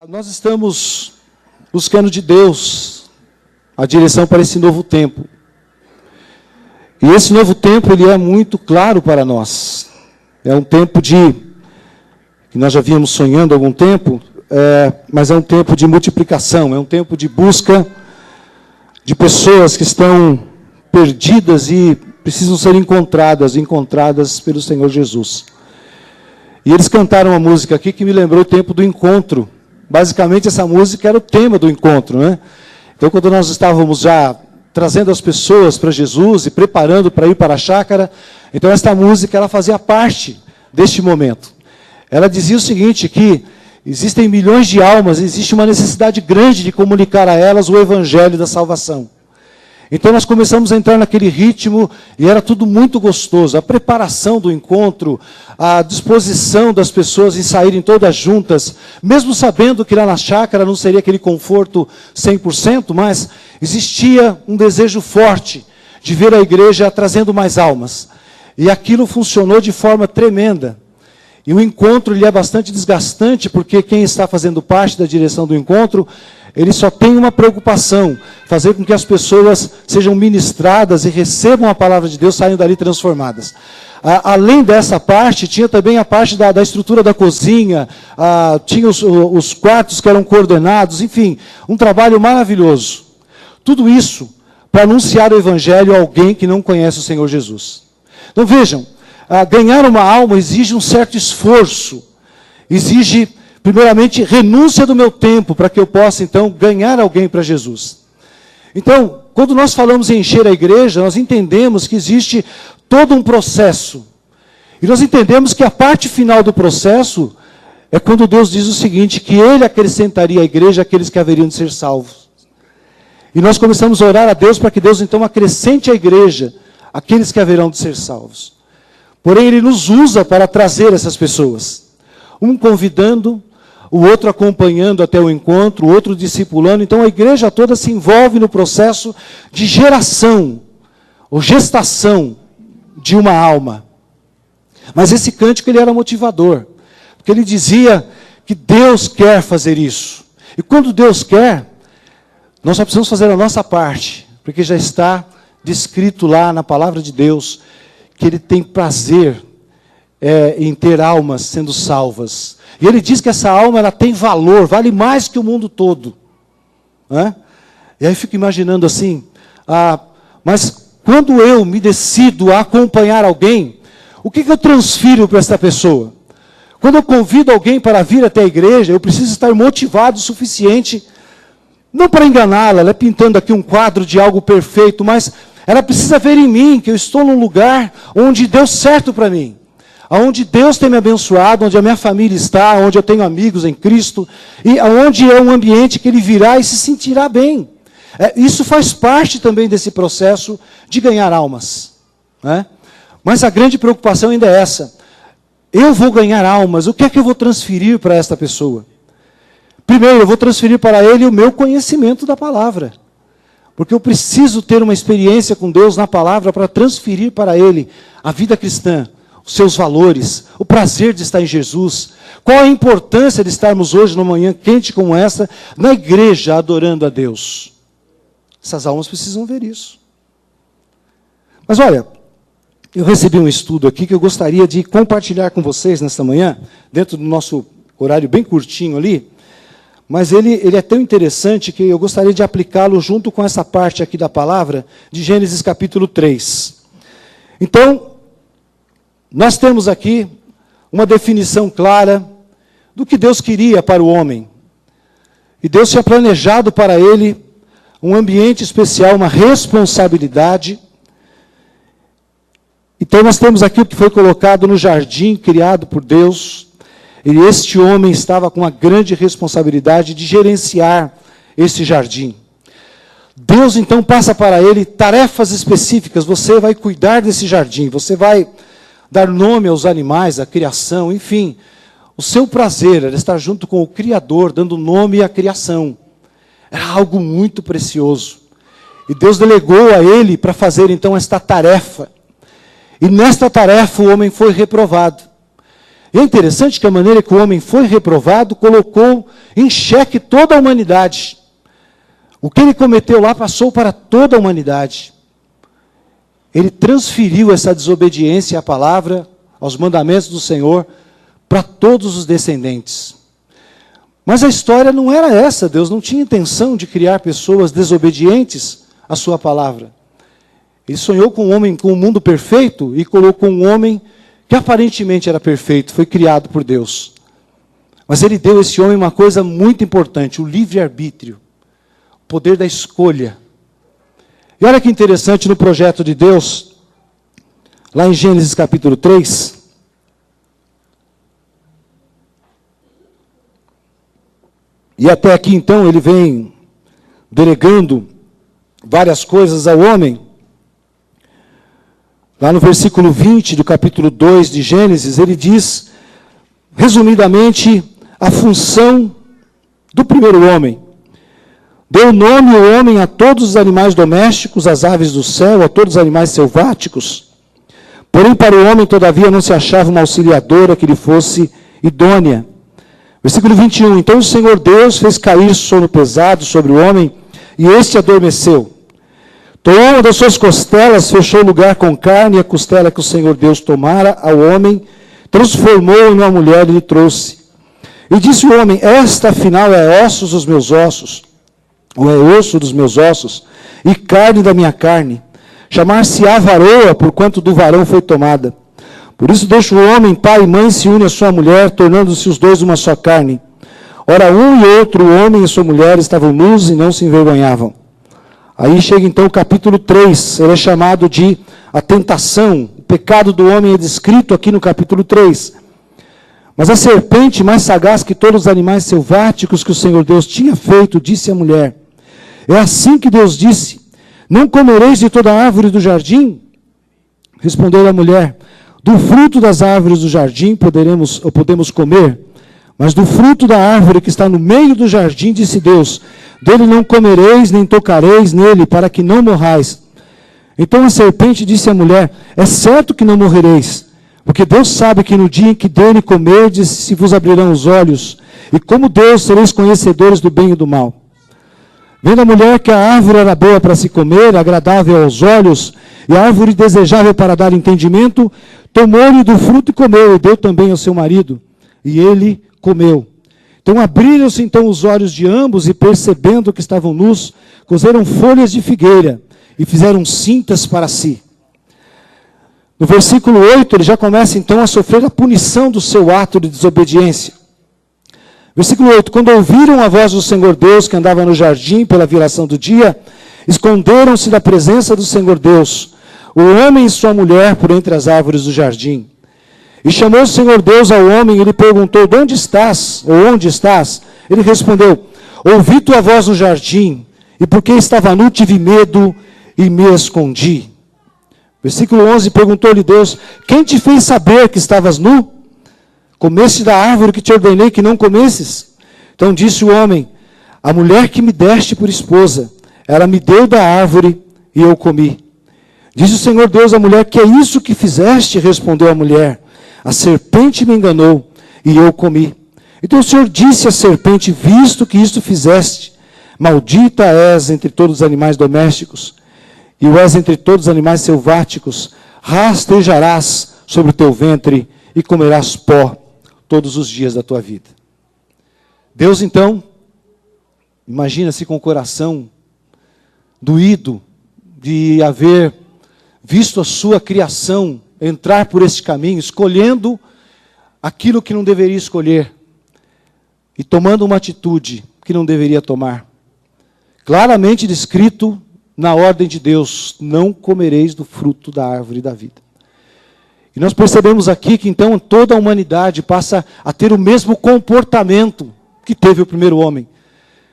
Nós estamos buscando de Deus a direção para esse novo tempo. E esse novo tempo, ele é muito claro para nós. É um tempo que nós já vínhamos sonhando há algum tempo, mas é um tempo de multiplicação, é um tempo de busca de pessoas que estão perdidas e precisam ser encontradas pelo Senhor Jesus. E eles cantaram uma música aqui que me lembrou o tempo do encontro. Basicamente, essa música era o tema do encontro, né? Então, quando nós estávamos já trazendo as pessoas para Jesus e preparando para ir para a chácara, então esta música ela fazia parte deste momento. Ela dizia o seguinte, que existem milhões de almas, existe uma necessidade grande de comunicar a elas o evangelho da salvação. Então nós começamos a entrar naquele ritmo e era tudo muito gostoso. A preparação do encontro, a disposição das pessoas em saírem todas juntas, mesmo sabendo que lá na chácara não seria aquele conforto 100%, mas existia um desejo forte de ver a igreja trazendo mais almas. E aquilo funcionou de forma tremenda. E o encontro ele é bastante desgastante, porque quem está fazendo parte da direção do encontro, ele só tem uma preocupação, fazer com que as pessoas sejam ministradas e recebam a palavra de Deus, saiam dali transformadas. Além dessa parte, tinha também a parte da estrutura da cozinha, tinha os quartos que eram coordenados, enfim, um trabalho maravilhoso. Tudo isso para anunciar o evangelho a alguém que não conhece o Senhor Jesus. Então vejam, ganhar uma alma exige um certo esforço, exige primeiramente, renúncia do meu tempo, para que eu possa, então, ganhar alguém para Jesus. Então, quando nós falamos em encher a igreja, nós entendemos que existe todo um processo. E nós entendemos que a parte final do processo é quando Deus diz o seguinte, que Ele acrescentaria à igreja aqueles que haveriam de ser salvos. E nós começamos a orar a Deus para que Deus, então, acrescente à igreja aqueles que haverão de ser salvos. Porém, Ele nos usa para trazer essas pessoas. Um convidando, o outro acompanhando até o encontro, o outro discipulando. Então a igreja toda se envolve no processo de geração, ou gestação de uma alma. Mas esse cântico ele era motivador, porque ele dizia que Deus quer fazer isso. E quando Deus quer, nós só precisamos fazer a nossa parte, porque já está descrito lá na palavra de Deus, que Ele tem prazer em ter almas sendo salvas. E ele diz que essa alma ela tem valor, vale mais que o mundo todo. Né? E aí eu fico imaginando assim, mas quando eu me decido a acompanhar alguém, o que eu transfiro para essa pessoa? Quando eu convido alguém para vir até a igreja, eu preciso estar motivado o suficiente, não para enganá-la, ela é pintando aqui um quadro de algo perfeito, mas ela precisa ver em mim que eu estou num lugar onde deu certo para mim. Onde Deus tem me abençoado, onde a minha família está, onde eu tenho amigos em Cristo, e onde é um ambiente que ele virá e se sentirá bem. Isso faz parte também desse processo de ganhar almas. Né? Mas a grande preocupação ainda é essa. Eu vou ganhar almas, o que é que eu vou transferir para esta pessoa? Primeiro, eu vou transferir para ele o meu conhecimento da palavra. Porque eu preciso ter uma experiência com Deus na palavra para transferir para ele a vida cristã. Os seus valores, o prazer de estar em Jesus, qual a importância de estarmos hoje numa manhã quente como essa, na igreja adorando a Deus. Essas almas precisam ver isso. Mas olha, eu recebi um estudo aqui que eu gostaria de compartilhar com vocês nesta manhã, dentro do nosso horário bem curtinho ali, mas ele é tão interessante que eu gostaria de aplicá-lo junto com essa parte aqui da palavra, de Gênesis capítulo 3. Então, nós temos aqui uma definição clara do que Deus queria para o homem. E Deus tinha planejado para ele um ambiente especial, uma responsabilidade. Então nós temos aqui o que foi colocado no jardim criado por Deus. E este homem estava com uma grande responsabilidade de gerenciar esse jardim. Deus então passa para ele tarefas específicas. Você vai cuidar desse jardim, você vai dar nome aos animais, à criação, enfim. O seu prazer era estar junto com o Criador, dando nome à criação. Era algo muito precioso. E Deus delegou a ele para fazer então esta tarefa. E nesta tarefa o homem foi reprovado. E é interessante que a maneira que o homem foi reprovado colocou em xeque toda a humanidade. O que ele cometeu lá passou para toda a humanidade. Ele transferiu essa desobediência à palavra, aos mandamentos do Senhor, para todos os descendentes. Mas a história não era essa. Deus não tinha intenção de criar pessoas desobedientes à sua palavra. Ele sonhou com um homem, com um mundo perfeito, e colocou um homem que aparentemente era perfeito, foi criado por Deus. Mas ele deu a esse homem uma coisa muito importante, o livre-arbítrio, o poder da escolha. E olha que interessante no projeto de Deus, lá em Gênesis capítulo 3, e até aqui então ele vem delegando várias coisas ao homem. Lá no versículo 20 do capítulo 2 de Gênesis, ele diz, resumidamente, a função do primeiro homem. Deu nome ao homem a todos os animais domésticos, às aves do céu, a todos os animais selváticos. Porém, para o homem, todavia, não se achava uma auxiliadora que lhe fosse idônea. Versículo 21, então o Senhor Deus fez cair sono pesado sobre o homem, e este adormeceu. Tomou uma das suas costelas, fechou o lugar com carne, e a costela que o Senhor Deus tomara ao homem, transformou-o numa mulher e lhe trouxe. E disse o homem, esta afinal é ossos dos meus ossos, ou é osso dos meus ossos, e carne da minha carne. Chamar-se-á varoa, porquanto do varão foi tomada. Por isso deixa o homem, pai e mãe, se une à sua mulher, tornando-se os dois uma só carne. Ora, um e outro, o homem e sua mulher, estavam nus e não se envergonhavam. Aí chega então o capítulo 3, ele é chamado de a tentação. O pecado do homem é descrito aqui no capítulo 3. Mas a serpente, mais sagaz que todos os animais selváticos que o Senhor Deus tinha feito, disse à mulher, é assim que Deus disse, não comereis de toda a árvore do jardim? Respondeu a mulher, do fruto das árvores do jardim podemos comer, mas do fruto da árvore que está no meio do jardim, disse Deus, dele não comereis, nem tocareis nele, para que não morrais. Então a serpente disse à mulher, é certo que não morrereis, porque Deus sabe que no dia em que dele comerdes, se vos abrirão os olhos, e como Deus sereis conhecedores do bem e do mal. Vendo a mulher que a árvore era boa para se comer, agradável aos olhos, e a árvore desejável para dar entendimento, tomou-lhe do fruto e comeu, e deu também ao seu marido, e ele comeu. Então abriram-se então os olhos de ambos, e percebendo que estavam nus, coseram folhas de figueira, e fizeram cintas para si. No versículo 8, ele já começa então a sofrer a punição do seu ato de desobediência. Versículo 8, quando ouviram a voz do Senhor Deus, que andava no jardim pela viração do dia, esconderam-se da presença do Senhor Deus, o homem e sua mulher, por entre as árvores do jardim. E chamou o Senhor Deus ao homem e lhe perguntou, de onde estás? Ou onde estás? Ele respondeu, ouvi tua voz no jardim, e porque estava nu, tive medo e me escondi. Versículo 11, perguntou-lhe Deus, quem te fez saber que estavas nu? Comeste da árvore que te ordenei que não comesses? Então disse o homem, a mulher que me deste por esposa, ela me deu da árvore e eu comi. Disse o Senhor Deus à mulher, que é isso que fizeste? Respondeu a mulher, a serpente me enganou e eu comi. Então o Senhor disse à serpente, visto que isto fizeste, maldita és entre todos os animais domésticos, e o és entre todos os animais selváticos, rastejarás sobre o teu ventre e comerás pó todos os dias da tua vida. Deus então, imagina-se com o coração doído de haver visto a sua criação entrar por esse caminho, escolhendo aquilo que não deveria escolher e tomando uma atitude que não deveria tomar. Claramente descrito na ordem de Deus, não comereis do fruto da árvore da vida. E nós percebemos aqui que então toda a humanidade passa a ter o mesmo comportamento que teve o primeiro homem.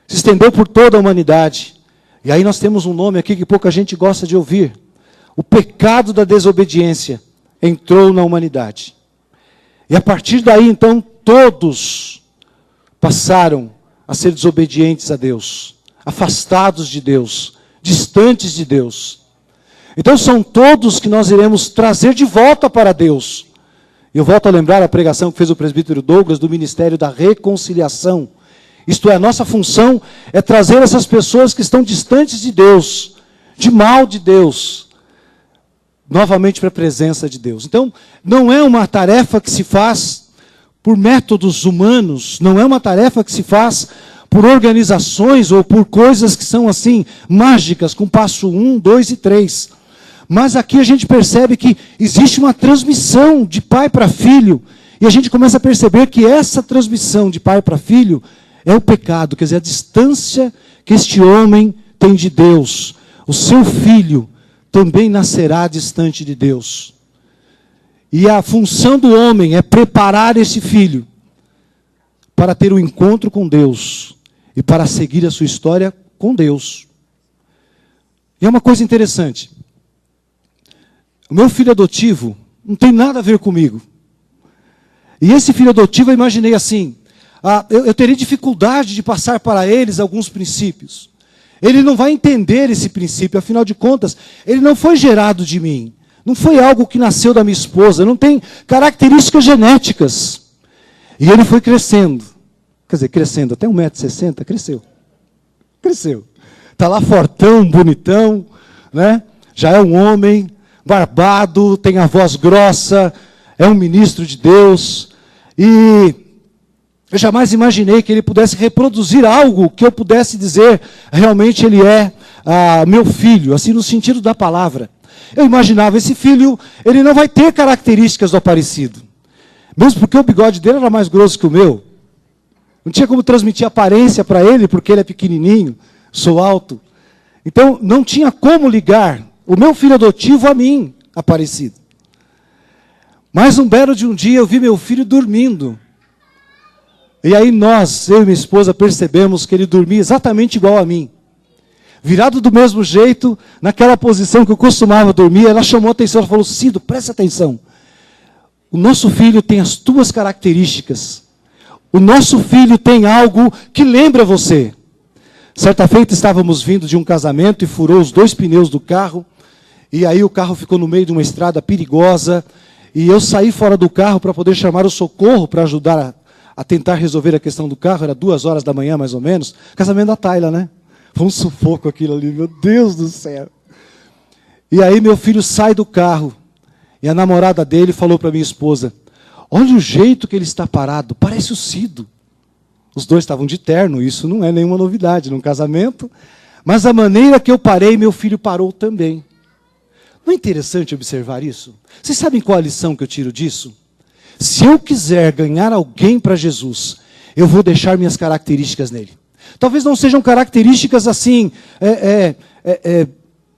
Se estendeu por toda a humanidade. E aí nós temos um nome aqui que pouca gente gosta de ouvir. O pecado da desobediência entrou na humanidade. E a partir daí então todos passaram a ser desobedientes a Deus, afastados de Deus, distantes de Deus. Então são todos que nós iremos trazer de volta para Deus. Eu volto a lembrar a pregação que fez o presbítero Douglas do Ministério da Reconciliação. Isto é, a nossa função é trazer essas pessoas que estão distantes de Deus, de mal de Deus, novamente para a presença de Deus. Então, não é uma tarefa que se faz por métodos humanos, não é uma tarefa que se faz por organizações ou por coisas que são assim, mágicas, com passo 1, 2 e 3. Mas aqui a gente percebe que existe uma transmissão de pai para filho, e a gente começa a perceber que essa transmissão de pai para filho é o pecado, quer dizer, a distância que este homem tem de Deus. O seu filho também nascerá distante de Deus. E a função do homem é preparar esse filho para ter um encontro com Deus e para seguir a sua história com Deus. E é uma coisa interessante. O meu filho adotivo não tem nada a ver comigo. E esse filho adotivo eu imaginei assim, eu teria dificuldade de passar para eles alguns princípios. Ele não vai entender esse princípio, afinal de contas, ele não foi gerado de mim. Não foi algo que nasceu da minha esposa, não tem características genéticas. E ele foi crescendo. Quer dizer, crescendo, até 1,60 m, cresceu. Cresceu. Está lá fortão, bonitão, né? Já é um homem, barbado, tem a voz grossa, é um ministro de Deus. E eu jamais imaginei que ele pudesse reproduzir algo que eu pudesse dizer, realmente ele é meu filho, assim no sentido da palavra. Eu imaginava, esse filho, ele não vai ter características do Aparecido. Mesmo porque o bigode dele era mais grosso que o meu. Não tinha como transmitir aparência para ele, porque ele é pequenininho, sou alto. Então, não tinha como ligar o meu filho adotivo a mim, Aparecido. Mas um belo de um dia, eu vi meu filho dormindo. E aí eu e minha esposa, percebemos que ele dormia exatamente igual a mim. Virado do mesmo jeito, naquela posição que eu costumava dormir, ela chamou a atenção, ela falou, Cido, presta atenção. O nosso filho tem as tuas características. O nosso filho tem algo que lembra você. Certa feita estávamos vindo de um casamento e furou os 2 pneus do carro. E aí o carro ficou no meio de uma estrada perigosa. E eu saí fora do carro para poder chamar o socorro para ajudar a tentar resolver a questão do carro. Era 2 horas da manhã, mais ou menos. Casamento da Tayla, né? Foi um sufoco aquilo ali, meu Deus do céu. E aí meu filho sai do carro. E a namorada dele falou para minha esposa, olha o jeito que ele está parado, parece o Cido. Os dois estavam de terno, isso não é nenhuma novidade num casamento. Mas a maneira que eu parei, meu filho parou também. Não é interessante observar isso? Vocês sabem qual a lição que eu tiro disso? Se eu quiser ganhar alguém para Jesus, eu vou deixar minhas características nele. Talvez não sejam características assim,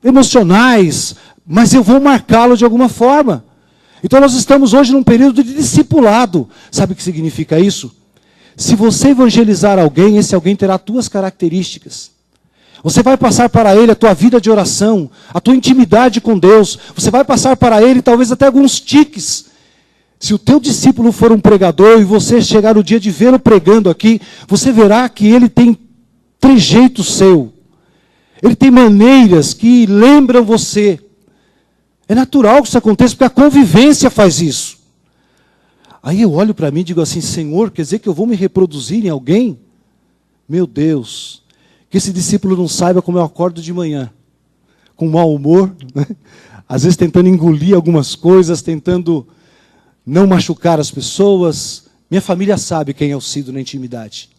emocionais, mas eu vou marcá-lo de alguma forma. Então nós estamos hoje num período de discipulado. Sabe o que significa isso? Se você evangelizar alguém, esse alguém terá as tuas características. Você vai passar para ele a tua vida de oração, a tua intimidade com Deus. Você vai passar para ele talvez até alguns tiques. Se o teu discípulo for um pregador e você chegar no dia de vê-lo pregando aqui, você verá que ele tem trejeito seu. Ele tem maneiras que lembram você. É natural que isso aconteça, porque a convivência faz isso. Aí eu olho para mim e digo assim, Senhor, quer dizer que eu vou me reproduzir em alguém? Meu Deus, que esse discípulo não saiba como eu acordo de manhã, com mau humor, né? Às vezes tentando engolir algumas coisas, tentando não machucar as pessoas. Minha família sabe quem eu sido na intimidade.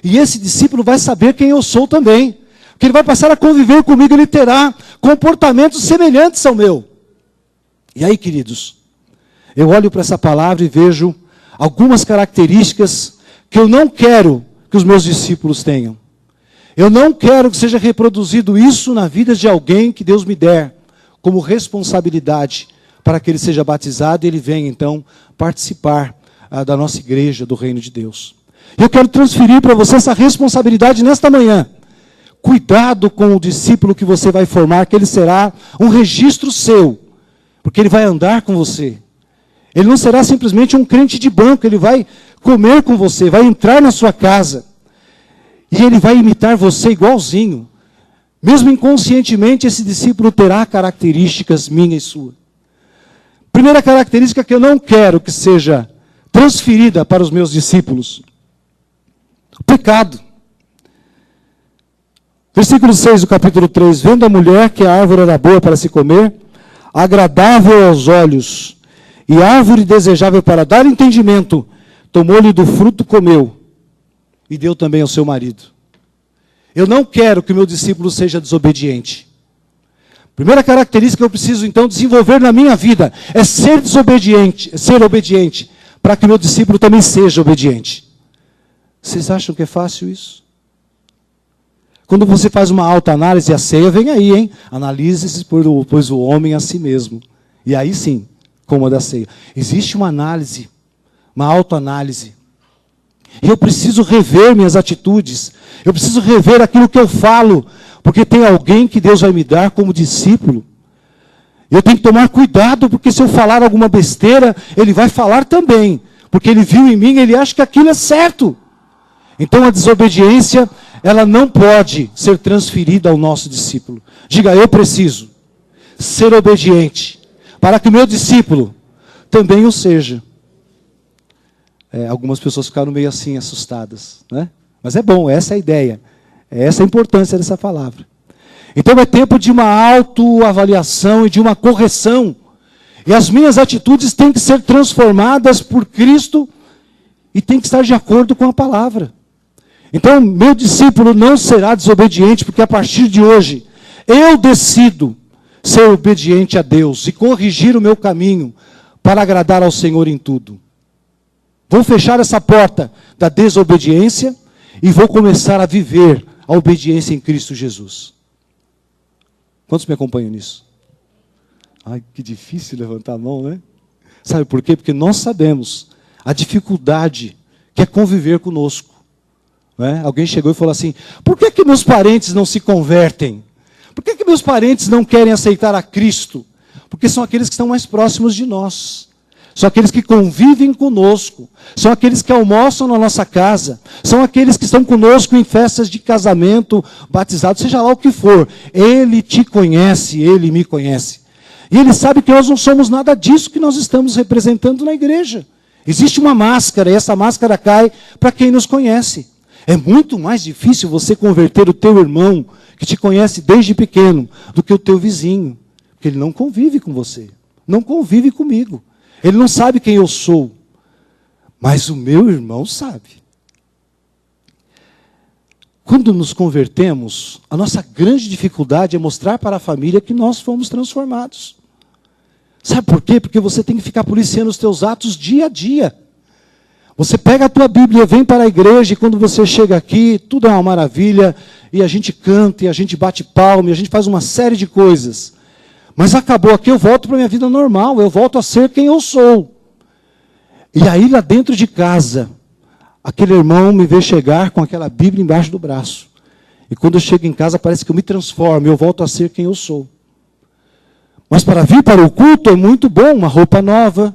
E esse discípulo vai saber quem eu sou também. Porque ele vai passar a conviver comigo, ele terá comportamentos semelhantes ao meu. E aí, queridos, eu olho para essa palavra e vejo algumas características que eu não quero que os meus discípulos tenham. Eu não quero que seja reproduzido isso na vida de alguém que Deus me der como responsabilidade para que ele seja batizado e ele venha, então, participar da nossa igreja, do reino de Deus. Eu quero transferir para você essa responsabilidade nesta manhã. Cuidado com o discípulo que você vai formar, que ele será um registro seu, porque ele vai andar com você. Ele não será simplesmente um crente de banco, ele vai comer com você, vai entrar na sua casa. E ele vai imitar você igualzinho. Mesmo inconscientemente, esse discípulo terá características minha e sua. Primeira característica que eu não quero que seja transferida para os meus discípulos: o pecado. Versículo 6 do capítulo 3. Vendo a mulher que a árvore era boa para se comer, agradável aos olhos, e árvore desejável para dar entendimento, tomou-lhe do fruto, comeu, e deu também ao seu marido. Eu não quero que o meu discípulo seja desobediente. Primeira característica que eu preciso, então, desenvolver na minha vida é ser desobediente, ser obediente, para que o meu discípulo também seja obediente. Vocês acham que é fácil isso? Quando você faz uma autoanálise, a ceia vem aí, hein? Analise-se, pois o homem a si mesmo. E aí sim, coma da ceia. Existe uma análise, uma autoanálise. E eu preciso rever minhas atitudes. Eu preciso rever aquilo que eu falo. Porque tem alguém que Deus vai me dar como discípulo. Eu tenho que tomar cuidado, porque se eu falar alguma besteira, ele vai falar também. Porque ele viu em mim, ele acha que aquilo é certo. Então a desobediência, ela não pode ser transferida ao nosso discípulo. Diga, eu preciso ser obediente, para que o meu discípulo também o seja. Algumas pessoas ficaram meio assim, assustadas, né? Mas é bom, essa é a ideia. Essa é a importância dessa palavra. Então é tempo de uma autoavaliação e de uma correção. E as minhas atitudes têm que ser transformadas por Cristo e têm que estar de acordo com a palavra. Então, meu discípulo não será desobediente, porque a partir de hoje, eu decido ser obediente a Deus e corrigir o meu caminho para agradar ao Senhor em tudo. Vou fechar essa porta da desobediência e vou começar a viver a obediência em Cristo Jesus. Quantos me acompanham nisso? Ai, que difícil levantar a mão, né? Sabe por quê? Porque nós sabemos a dificuldade que é conviver conosco. Alguém chegou e falou assim: por que meus parentes não se convertem? Por que meus parentes não querem aceitar a Cristo? Porque são aqueles que estão mais próximos de nós. São aqueles que convivem conosco. São aqueles que almoçam na nossa casa. São aqueles que estão conosco em festas de casamento, batizado, seja lá o que for. Ele te conhece, ele me conhece. E ele sabe que nós não somos nada disso que nós estamos representando na igreja. Existe uma máscara, e essa máscara cai para quem nos conhece. É muito mais difícil você converter o teu irmão, que te conhece desde pequeno, do que o teu vizinho. Porque ele não convive com você. Não convive comigo. Ele não sabe quem eu sou. Mas o meu irmão sabe. Quando nos convertemos, a nossa grande dificuldade é mostrar para a família que nós fomos transformados. Sabe por quê? Porque você tem que ficar policiando os teus atos dia a dia. Você pega a tua Bíblia, vem para a igreja, e quando você chega aqui, tudo é uma maravilha, e a gente canta, e a gente bate palma, e a gente faz uma série de coisas. Mas acabou aqui, eu volto para a minha vida normal, eu volto a ser quem eu sou. E aí lá dentro de casa, aquele irmão me vê chegar com aquela Bíblia embaixo do braço. E quando eu chego em casa, parece que eu me transformo, eu volto a ser quem eu sou. Mas para vir para o culto é muito bom, uma roupa nova,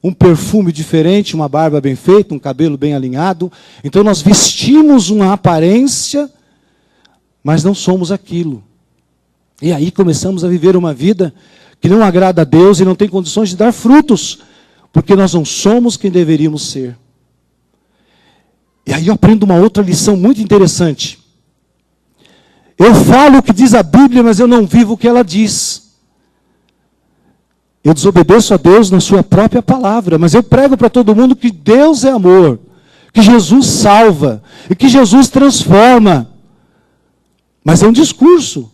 um perfume diferente, uma barba bem feita, um cabelo bem alinhado. Então nós vestimos uma aparência, mas não somos aquilo. E aí começamos a viver uma vida que não agrada a Deus e não tem condições de dar frutos, porque nós não somos quem deveríamos ser. E aí eu aprendo uma outra lição muito interessante. Eu falo o que diz a Bíblia, mas eu não vivo o que ela diz. Eu desobedeço a Deus na sua própria palavra, mas eu prego para todo mundo que Deus é amor, que Jesus salva e que Jesus transforma. Mas é um discurso,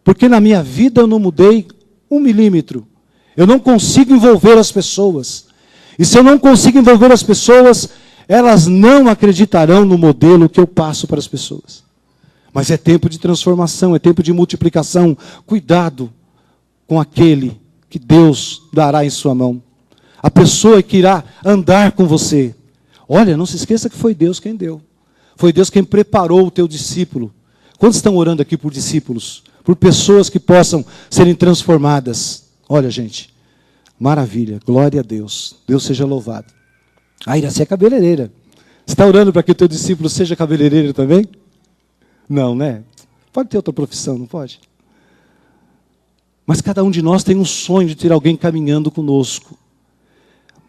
porque na minha vida eu não mudei 1 milímetro. Eu não consigo envolver as pessoas. E se eu não consigo envolver as pessoas, elas não acreditarão no modelo que eu passo para as pessoas. Mas é tempo de transformação, é tempo de multiplicação. Cuidado com aquele que Deus dará em sua mão. A pessoa que irá andar com você. Olha, não se esqueça que foi Deus quem deu. Foi Deus quem preparou o teu discípulo. Quantos estão orando aqui por discípulos? Por pessoas que possam serem transformadas. Olha, gente, maravilha, glória a Deus. Deus seja louvado. A Iraci é cabeleireira. Você está orando para que o teu discípulo seja cabeleireiro também? Não, né? Pode ter outra profissão, não pode? Mas cada um de nós tem um sonho de ter alguém caminhando conosco.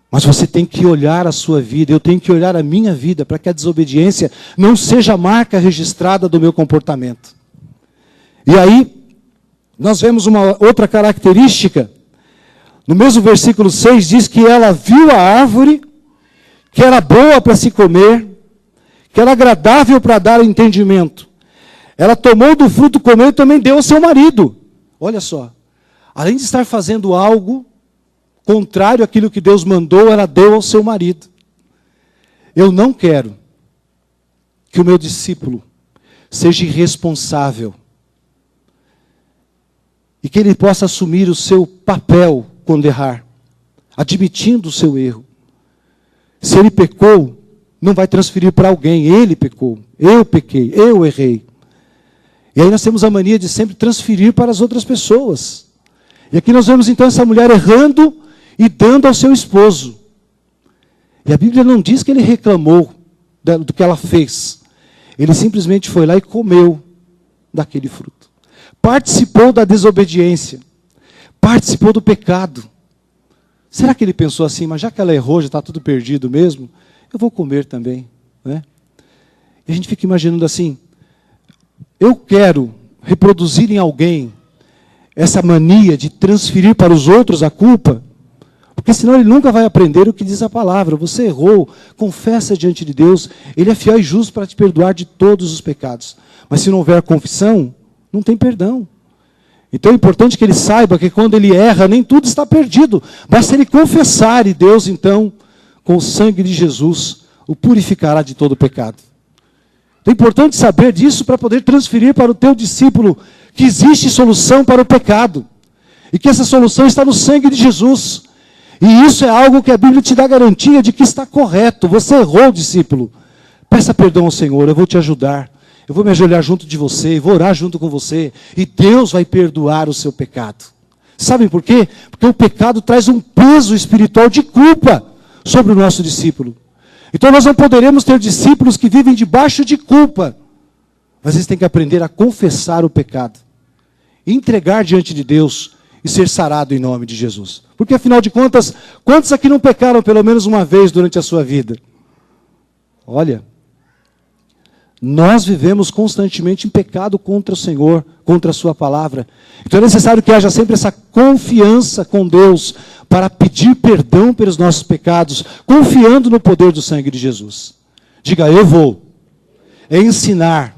Mas você tem que olhar a sua vida, eu tenho que olhar a minha vida, para que a desobediência não seja a marca registrada do meu comportamento. E aí, nós vemos uma outra característica. No mesmo versículo 6 diz que ela viu a árvore, que era boa para se comer, que era agradável para dar entendimento. Ela tomou do fruto, comeu e também deu ao seu marido. Olha só, além de estar fazendo algo contrário àquilo que Deus mandou, ela deu ao seu marido. Eu não quero que o meu discípulo seja irresponsável e que ele possa assumir o seu papel quando errar, admitindo o seu erro. Se ele pecou, não vai transferir para alguém. Ele pecou, eu pequei, eu errei. E aí nós temos a mania de sempre transferir para as outras pessoas. E aqui nós vemos então essa mulher errando e dando ao seu esposo. E a Bíblia não diz que ele reclamou do que ela fez. Ele simplesmente foi lá e comeu daquele fruto. Participou da desobediência. Participou do pecado. Será que ele pensou assim, mas já que ela errou, já está tudo perdido mesmo, eu vou comer também, né? E a gente fica imaginando assim, eu quero reproduzir em alguém essa mania de transferir para os outros a culpa, porque senão ele nunca vai aprender o que diz a palavra. Você errou, confessa diante de Deus, Ele é fiel e justo para te perdoar de todos os pecados. Mas se não houver confissão, não tem perdão. Então é importante que ele saiba que quando ele erra, nem tudo está perdido. Basta ele confessar e Deus, então, com o sangue de Jesus, o purificará de todo pecado. Então é importante saber disso para poder transferir para o teu discípulo que existe solução para o pecado. E que essa solução está no sangue de Jesus. E isso é algo que a Bíblia te dá garantia de que está correto. Você errou, discípulo. Peça perdão ao Senhor, eu vou te ajudar. Eu vou me ajoelhar junto de você, vou orar junto com você, e Deus vai perdoar o seu pecado. Sabem por quê? Porque o pecado traz um peso espiritual de culpa sobre o nosso discípulo. Então nós não poderemos ter discípulos que vivem debaixo de culpa. Mas eles têm que aprender a confessar o pecado, entregar diante de Deus e ser sarado em nome de Jesus. Porque afinal de contas, quantos aqui não pecaram pelo menos uma vez durante a sua vida? Olha, nós vivemos constantemente em pecado contra o Senhor, contra a sua palavra. Então é necessário que haja sempre essa confiança com Deus para pedir perdão pelos nossos pecados, confiando no poder do sangue de Jesus. Diga, eu vou ensinar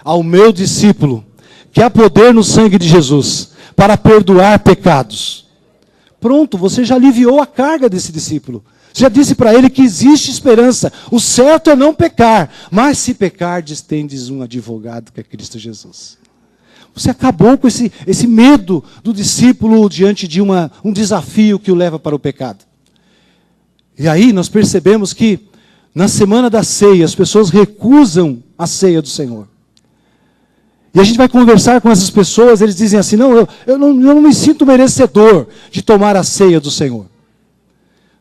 ao meu discípulo que há poder no sangue de Jesus para perdoar pecados. Pronto, você já aliviou a carga desse discípulo. Já disse para ele que existe esperança. O certo é não pecar. Mas se pecar, tendes um advogado que é Cristo Jesus. Você acabou com esse medo do discípulo diante de um desafio que o leva para o pecado. E aí nós percebemos que na semana da ceia as pessoas recusam a ceia do Senhor. E a gente vai conversar com essas pessoas, eles dizem assim, eu não me sinto merecedor de tomar a ceia do Senhor.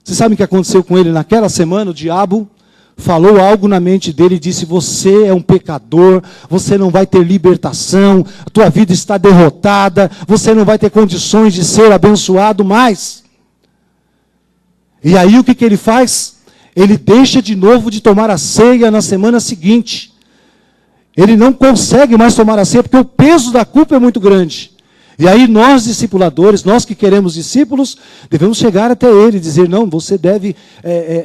Vocês sabem o que aconteceu com ele naquela semana? O diabo falou algo na mente dele e disse, você é um pecador, você não vai ter libertação, a tua vida está derrotada, você não vai ter condições de ser abençoado mais. E aí o que ele faz? Ele deixa de novo de tomar a ceia na semana seguinte. Ele não consegue mais tomar a ceia porque o peso da culpa é muito grande. E aí nós discipuladores, nós que queremos discípulos, devemos chegar até ele e dizer, não, você deve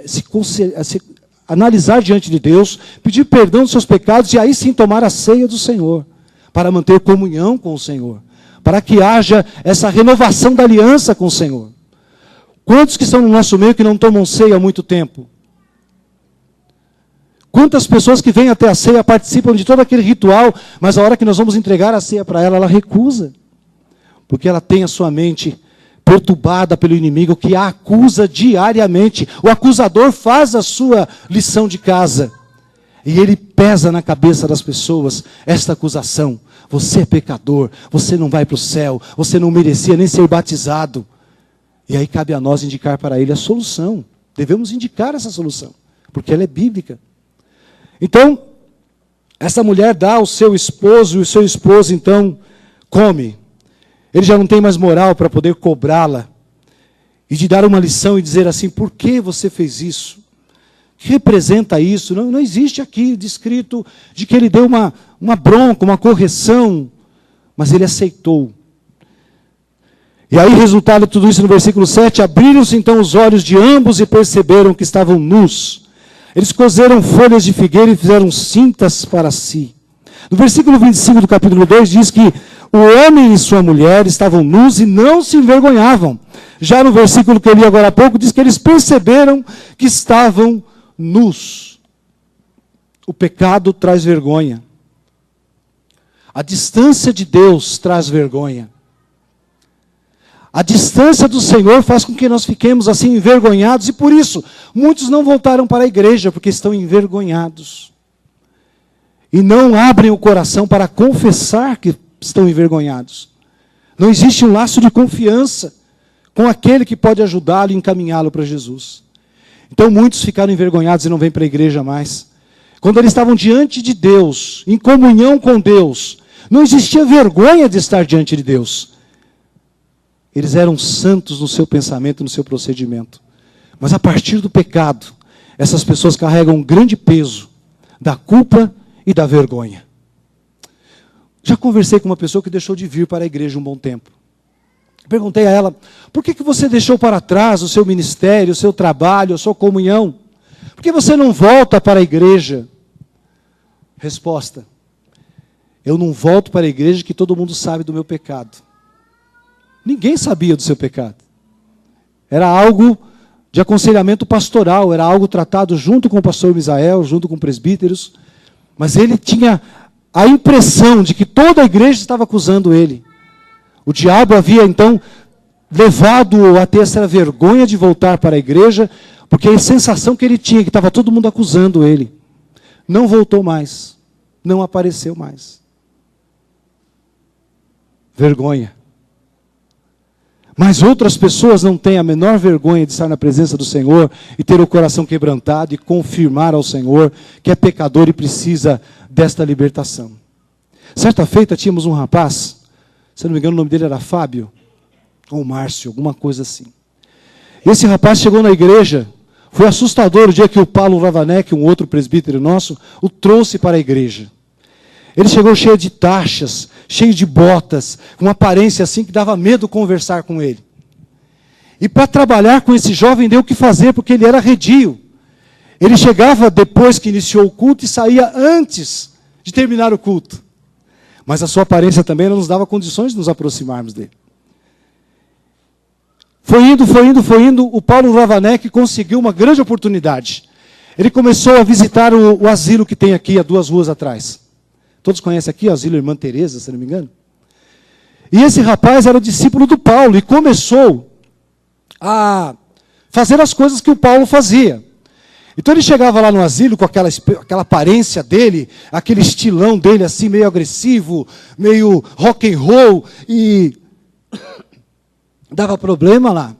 se analisar diante de Deus, pedir perdão dos seus pecados e aí sim tomar a ceia do Senhor, para manter comunhão com o Senhor, para que haja essa renovação da aliança com o Senhor. Quantos que estão no nosso meio que não tomam ceia há muito tempo? Quantas pessoas que vêm até a ceia participam de todo aquele ritual, mas a hora que nós vamos entregar a ceia para ela, ela recusa. Porque ela tem a sua mente perturbada pelo inimigo que a acusa diariamente. O acusador faz a sua lição de casa. E ele pesa na cabeça das pessoas esta acusação. Você é pecador, você não vai para o céu, você não merecia nem ser batizado. E aí cabe a nós indicar para ele a solução. Devemos indicar essa solução, porque ela é bíblica. Então, essa mulher dá ao seu esposo, e o seu esposo então come. ele já não tem mais moral para poder cobrá-la e de dar uma lição e dizer assim: por que você fez isso? O que representa isso? Não existe aqui descrito de que ele deu uma bronca, uma correção, mas ele aceitou. E aí, resultado de tudo isso, no versículo 7, abriram-se então os olhos de ambos e perceberam que estavam nus. Eles coseram folhas de figueira e fizeram cintas para si. No versículo 25 do capítulo 2 diz que o homem e sua mulher estavam nus e não se envergonhavam. Já no versículo que eu li agora há pouco, diz que eles perceberam que estavam nus. O pecado traz vergonha. A distância de Deus traz vergonha. A distância do Senhor faz com que nós fiquemos assim envergonhados, e por isso muitos não voltaram para a igreja, porque estão envergonhados. E não abrem o coração para confessar que estão envergonhados. Não existe um laço de confiança com aquele que pode ajudá-lo e encaminhá-lo para Jesus. Então muitos ficaram envergonhados e não vêm para a igreja mais. Quando eles estavam diante de Deus, em comunhão com Deus, não existia vergonha de estar diante de Deus. Eles eram santos no seu pensamento, no seu procedimento. Mas a partir do pecado, essas pessoas carregam um grande peso da culpa e da vergonha. Já conversei com uma pessoa que deixou de vir para a igreja um bom tempo. Perguntei a ela: por que você deixou para trás o seu ministério, o seu trabalho, a sua comunhão? Por que você não volta para a igreja? Resposta: eu não volto para a igreja que todo mundo sabe do meu pecado. Ninguém sabia do seu pecado. Era algo de aconselhamento pastoral, era algo tratado junto com o pastor Misael, junto com presbíteros, mas ele tinha a impressão de que toda a igreja estava acusando ele. O diabo havia então levado-o a ter essa vergonha de voltar para a igreja, porque a sensação que ele tinha, que estava todo mundo acusando ele. Não voltou mais, não apareceu mais. Vergonha. Mas outras pessoas não têm a menor vergonha de estar na presença do Senhor e ter o coração quebrantado e confirmar ao Senhor que é pecador e precisa desta libertação. Certa feita tínhamos um rapaz, se não me engano o nome dele era Fábio, ou Márcio, alguma coisa assim. Esse rapaz chegou na igreja, foi assustador o dia que o Paulo Ravanek, um outro presbítero nosso, o trouxe para a igreja. Ele chegou cheio de taxas, cheio de botas, com uma aparência assim que dava medo conversar com ele. E para trabalhar com esse jovem deu o que fazer, porque ele era redio. Ele chegava depois que iniciou o culto e saía antes de terminar o culto. Mas a sua aparência também não nos dava condições de nos aproximarmos dele. Foi indo, o Paulo Ravanek conseguiu uma grande oportunidade. Ele começou a visitar o asilo que tem aqui, a 2 ruas atrás. Todos conhecem aqui o asilo Irmã Teresa, se não me engano? E esse rapaz era o discípulo do Paulo e começou a fazer as coisas que o Paulo fazia. Então ele chegava lá no asilo com aquela aparência dele, aquele estilão dele assim meio agressivo, meio rock and roll, e dava problema lá.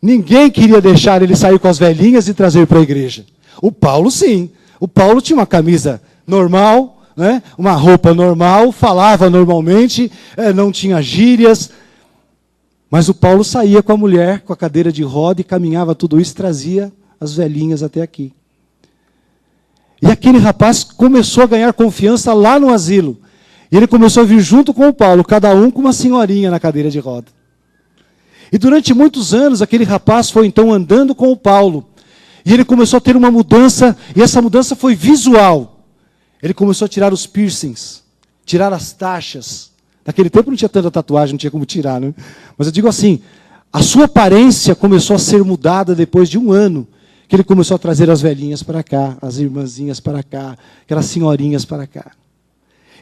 Ninguém queria deixar ele sair com as velhinhas e trazer para a igreja. O Paulo sim. O Paulo tinha uma camisa normal, né? Uma roupa normal, falava normalmente, não tinha gírias. Mas o Paulo saía com a mulher, com a cadeira de roda, e caminhava tudo isso, trazia as velhinhas até aqui. E aquele rapaz começou a ganhar confiança lá no asilo. E ele começou a vir junto com o Paulo, cada um com uma senhorinha na cadeira de roda. E durante muitos anos, aquele rapaz foi então andando com o Paulo. E ele começou a ter uma mudança, e essa mudança foi visual. Ele começou a tirar os piercings, tirar as taxas. Naquele tempo não tinha tanta tatuagem, não tinha como tirar, né? Mas eu digo assim, a sua aparência começou a ser mudada depois de um ano, que ele começou a trazer as velhinhas para cá, as irmãzinhas para cá, aquelas senhorinhas para cá.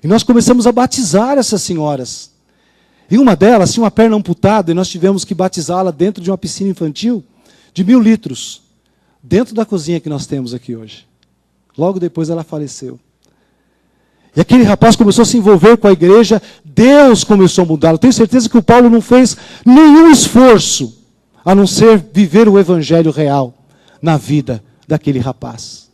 E nós começamos a batizar essas senhoras. E uma delas tinha uma perna amputada, e nós tivemos que batizá-la dentro de uma piscina infantil de 1000 litros, dentro da cozinha que nós temos aqui hoje. Logo depois ela faleceu. E aquele rapaz começou a se envolver com a igreja, Deus começou a mudá-lo. Tenho certeza que o Paulo não fez nenhum esforço, a não ser viver o evangelho real na vida daquele rapaz.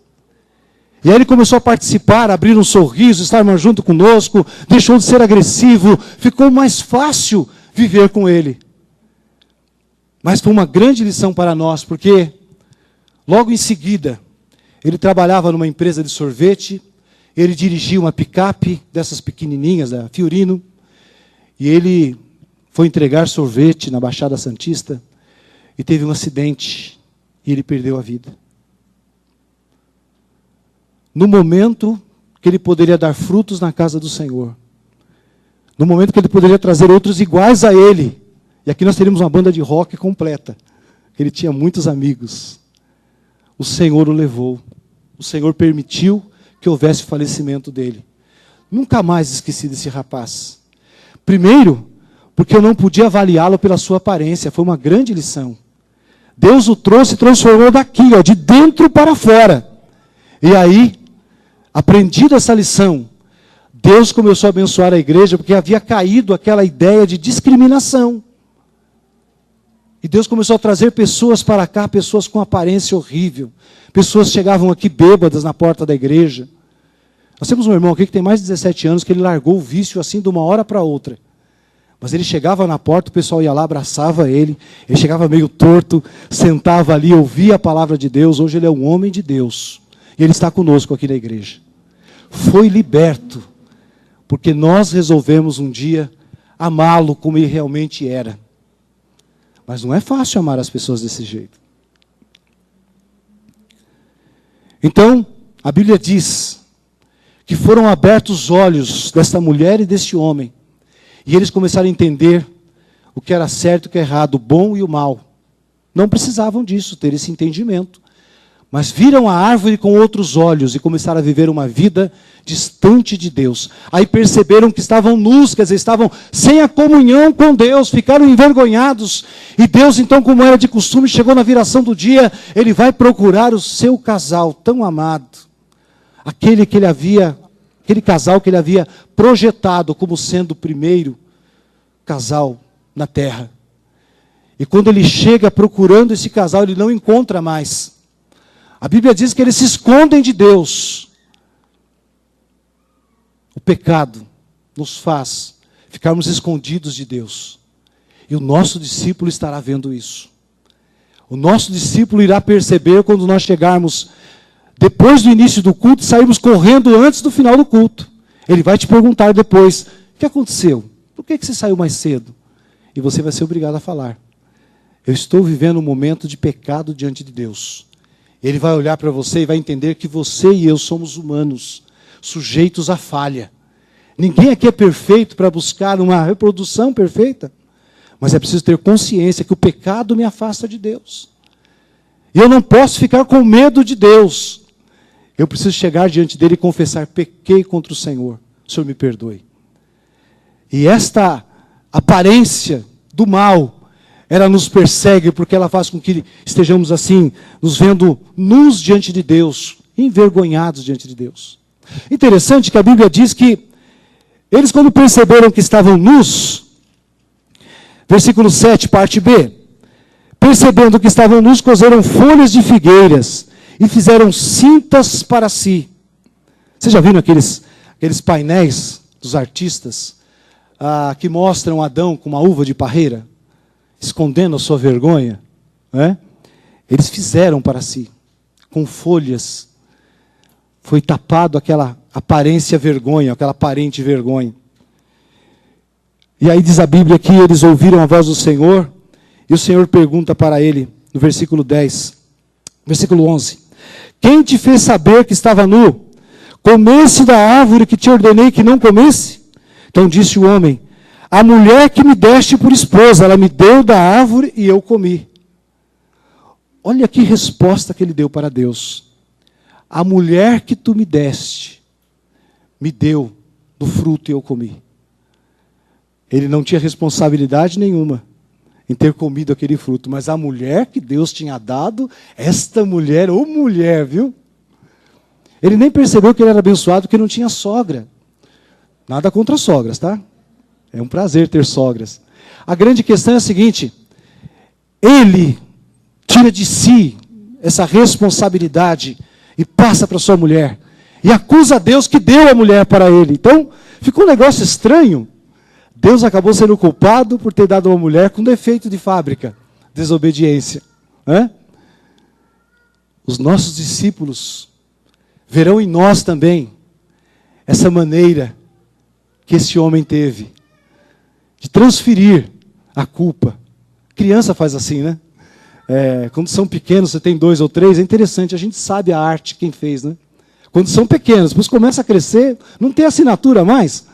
E aí ele começou a participar, abrir um sorriso, estar mais junto conosco, deixou de ser agressivo, ficou mais fácil viver com ele. Mas foi uma grande lição para nós, porque logo em seguida, ele trabalhava numa empresa de sorvete, ele dirigia uma picape dessas pequenininhas, da Fiorino, e ele foi entregar sorvete na Baixada Santista, e teve um acidente, e ele perdeu a vida. No momento que ele poderia dar frutos na casa do Senhor, no momento que ele poderia trazer outros iguais a ele, e aqui nós teríamos uma banda de rock completa, ele tinha muitos amigos, o Senhor o levou, o Senhor permitiu que houvesse o falecimento dele. Nunca mais esqueci desse rapaz. Primeiro, porque eu não podia avaliá-lo pela sua aparência, foi uma grande lição. Deus o trouxe e transformou daqui, de dentro para fora. E aí, aprendido essa lição, Deus começou a abençoar a igreja, porque havia caído aquela ideia de discriminação. E Deus começou a trazer pessoas para cá, pessoas com aparência horrível. Pessoas chegavam aqui bêbadas na porta da igreja. Nós temos um irmão aqui que tem mais de 17 anos, que ele largou o vício assim de uma hora para outra. Mas ele chegava na porta, o pessoal ia lá, abraçava ele. Ele chegava meio torto, sentava ali, ouvia a palavra de Deus. Hoje ele é um homem de Deus. E ele está conosco aqui na igreja. Foi liberto, porque nós resolvemos um dia amá-lo como ele realmente era. Mas não é fácil amar as pessoas desse jeito. Então, a Bíblia diz que foram abertos os olhos desta mulher e deste homem. E eles começaram a entender o que era certo e o que era errado, o bom e o mal. Não precisavam disso, ter esse entendimento. Mas viram a árvore com outros olhos e começaram a viver uma vida distante de Deus. Aí perceberam que estavam nus, quer dizer, estavam sem a comunhão com Deus, ficaram envergonhados. E Deus, então, como era de costume, chegou na viração do dia, ele vai procurar o seu casal tão amado. Aquele casal que ele havia projetado como sendo o primeiro casal na terra. E quando ele chega procurando esse casal, ele não encontra mais. A Bíblia diz que eles se escondem de Deus. O pecado nos faz ficarmos escondidos de Deus. E o nosso discípulo estará vendo isso. O nosso discípulo irá perceber quando nós chegarmos depois do início do culto e sairmos correndo antes do final do culto. Ele vai te perguntar depois, o que aconteceu? Por que você saiu mais cedo? E você vai ser obrigado a falar. Eu estou vivendo um momento de pecado diante de Deus. Ele vai olhar para você e vai entender que você e eu somos humanos, sujeitos à falha. Ninguém aqui é perfeito para buscar uma reprodução perfeita. Mas é preciso ter consciência que o pecado me afasta de Deus. E eu não posso ficar com medo de Deus. Eu preciso chegar diante dele e confessar, pequei contra o Senhor. O Senhor me perdoe. E esta aparência do mal, ela nos persegue porque ela faz com que estejamos assim, nos vendo nus diante de Deus, envergonhados diante de Deus. Interessante que a Bíblia diz que eles, quando perceberam que estavam nus, versículo 7, parte B, percebendo que estavam nus, coseram folhas de figueiras e fizeram cintas para si. Vocês já viram aqueles painéis dos artistas que mostram Adão com uma uva de parreira? Escondendo a sua vergonha, né? Eles fizeram para si, com folhas, foi tapado aquela aparência vergonha, aquela aparente vergonha. E aí diz a Bíblia que eles ouviram a voz do Senhor, e o Senhor pergunta para ele, no versículo 11, quem te fez saber que estava nu? Comesse da árvore que te ordenei que não comesse? Então disse o homem, a mulher que me deste por esposa, ela me deu da árvore e eu comi. Olha que resposta que ele deu para Deus. A mulher que tu me deste, me deu do fruto e eu comi. Ele não tinha responsabilidade nenhuma em ter comido aquele fruto, mas a mulher que Deus tinha dado, esta mulher, ô mulher, viu? Ele nem percebeu que ele era abençoado porque não tinha sogra. Nada contra sogras, tá? É um prazer ter sogras. A grande questão é a seguinte, ele tira de si essa responsabilidade e passa para sua mulher. e acusa a Deus que deu a mulher para ele. Então, ficou um negócio estranho. Deus acabou sendo culpado por ter dado uma mulher com defeito de fábrica, desobediência. Os nossos discípulos verão em nós também essa maneira que esse homem teve de transferir a culpa. Criança faz assim, né? Quando são pequenos, você tem 2 ou 3, é interessante, a gente sabe a arte quem fez, né? Quando são pequenos, depois começa a crescer, não tem assinatura mais.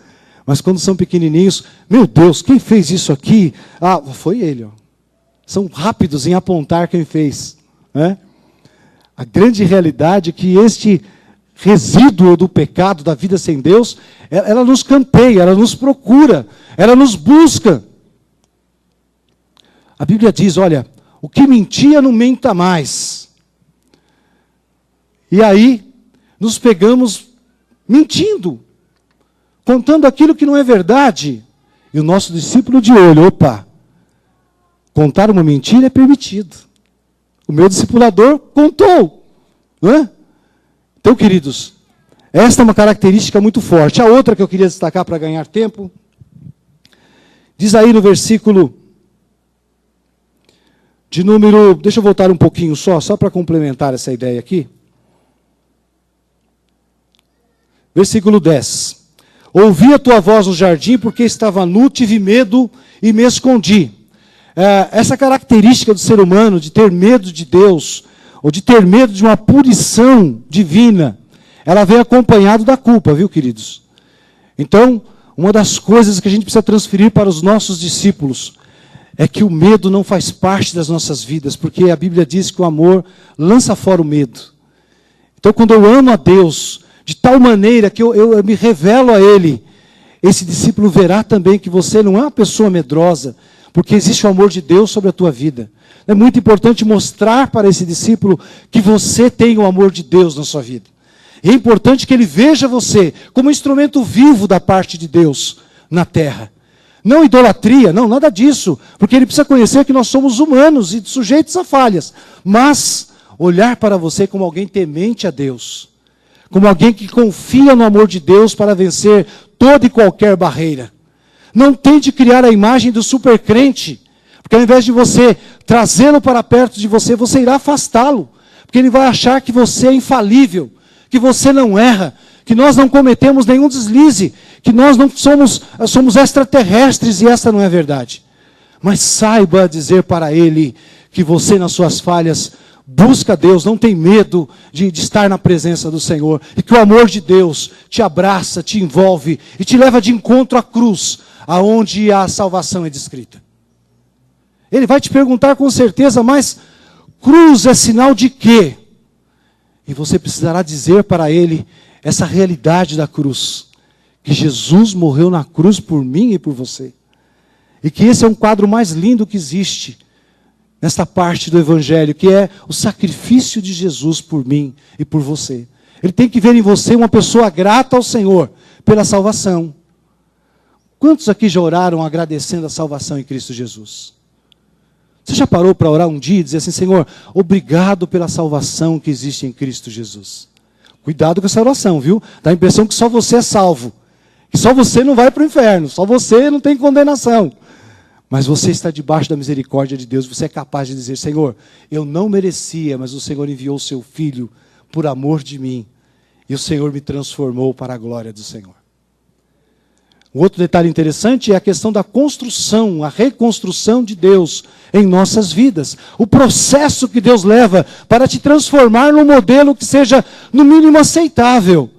Mas quando são pequenininhos, meu Deus, quem fez isso aqui? Ah, foi ele. Ó. São rápidos em apontar quem fez. A grande realidade é que este resíduo do pecado, da vida sem Deus, ela nos campeia, ela nos procura, ela nos busca. A Bíblia diz, olha, o que mentia não menta mais. E aí, nos pegamos mentindo, contando aquilo que não é verdade. E o nosso discípulo de olho, opa, contar uma mentira é permitido. O meu discipulador contou. Não é? Então, queridos, esta é uma característica muito forte. A outra que eu queria destacar para ganhar tempo, diz aí no versículo de número... Deixa eu voltar um pouquinho só para complementar essa ideia aqui. Versículo 10. Ouvi a tua voz no jardim, porque estava nu, tive medo e me escondi. Essa característica do ser humano, de ter medo de Deus, ou de ter medo de uma punição divina, ela vem acompanhado da culpa, viu, queridos? Então, uma das coisas que a gente precisa transferir para os nossos discípulos é que o medo não faz parte das nossas vidas, porque a Bíblia diz que o amor lança fora o medo. Então, quando eu amo a Deus de tal maneira que eu me revelo a Ele, esse discípulo verá também que você não é uma pessoa medrosa, porque existe o amor de Deus sobre a tua vida. É muito importante mostrar para esse discípulo que você tem o amor de Deus na sua vida. E é importante que ele veja você como um instrumento vivo da parte de Deus na terra. Não idolatria, não, nada disso. Porque ele precisa conhecer que nós somos humanos e sujeitos a falhas. Mas olhar para você como alguém temente a Deus. Como alguém que confia no amor de Deus para vencer toda e qualquer barreira. Não tente criar a imagem do supercrente, porque ao invés de você trazê-lo para perto de você, você irá afastá-lo. Porque ele vai achar que você é infalível, que você não erra, que nós não cometemos nenhum deslize, que nós não somos extraterrestres, e essa não é verdade. Mas saiba dizer para ele que você nas suas falhas busca Deus, não tem medo de estar na presença do Senhor, e que o amor de Deus te abraça, te envolve e te leva de encontro à cruz, aonde a salvação é descrita. Ele vai te perguntar com certeza, mas cruz é sinal de quê? E você precisará dizer para ele essa realidade da cruz, que Jesus morreu na cruz por mim e por você. E que esse é um quadro mais lindo que existe nesta parte do Evangelho, que é o sacrifício de Jesus por mim e por você. Ele tem que ver em você uma pessoa grata ao Senhor pela salvação. Quantos aqui já oraram agradecendo a salvação em Cristo Jesus? Você já parou para orar um dia e dizer assim, Senhor, obrigado pela salvação que existe em Cristo Jesus? Cuidado com essa oração, viu? Dá a impressão que só você é salvo. Que só você não vai para o inferno, só você não tem condenação. Mas você está debaixo da misericórdia de Deus, você é capaz de dizer, Senhor, eu não merecia, mas o Senhor enviou o seu Filho por amor de mim. E o Senhor me transformou para a glória do Senhor. Um outro detalhe interessante é a questão da construção, a reconstrução de Deus em nossas vidas. O processo que Deus leva para te transformar num modelo que seja, no mínimo, aceitável.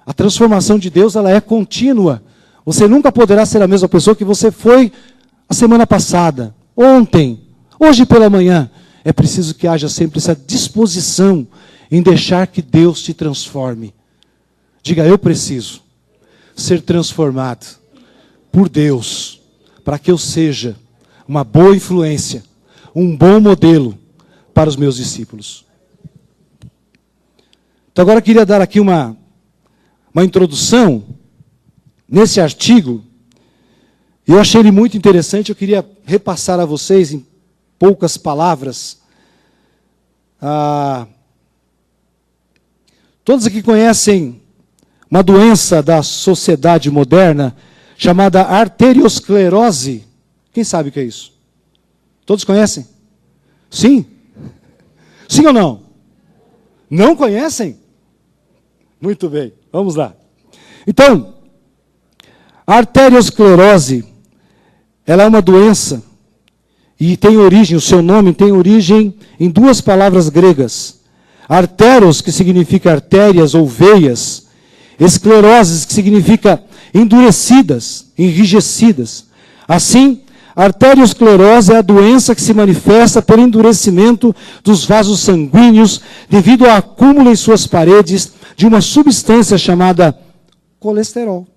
A transformação de Deus, ela é contínua. Você nunca poderá ser a mesma pessoa que você foi a semana passada, ontem, hoje pela manhã. É preciso que haja sempre essa disposição em deixar que Deus te transforme. Diga, eu preciso ser transformado por Deus, para que eu seja uma boa influência, um bom modelo para os meus discípulos. Então agora eu queria dar aqui uma introdução nesse artigo. Eu achei ele muito interessante, eu queria repassar a vocês em poucas palavras. Todos aqui conhecem uma doença da sociedade moderna chamada arteriosclerose. Quem sabe o que é isso? Todos conhecem? Sim? Sim ou não? Não conhecem? Muito bem, vamos lá. Então, a arteriosclerose, ela é uma doença e tem origem, o seu nome tem origem em duas palavras gregas. Arteros, que significa artérias ou veias, escleroses, que significa endurecidas, enrijecidas. Assim, a arteriosclerose é a doença que se manifesta pelo endurecimento dos vasos sanguíneos devido ao acúmulo em suas paredes de uma substância chamada colesterol.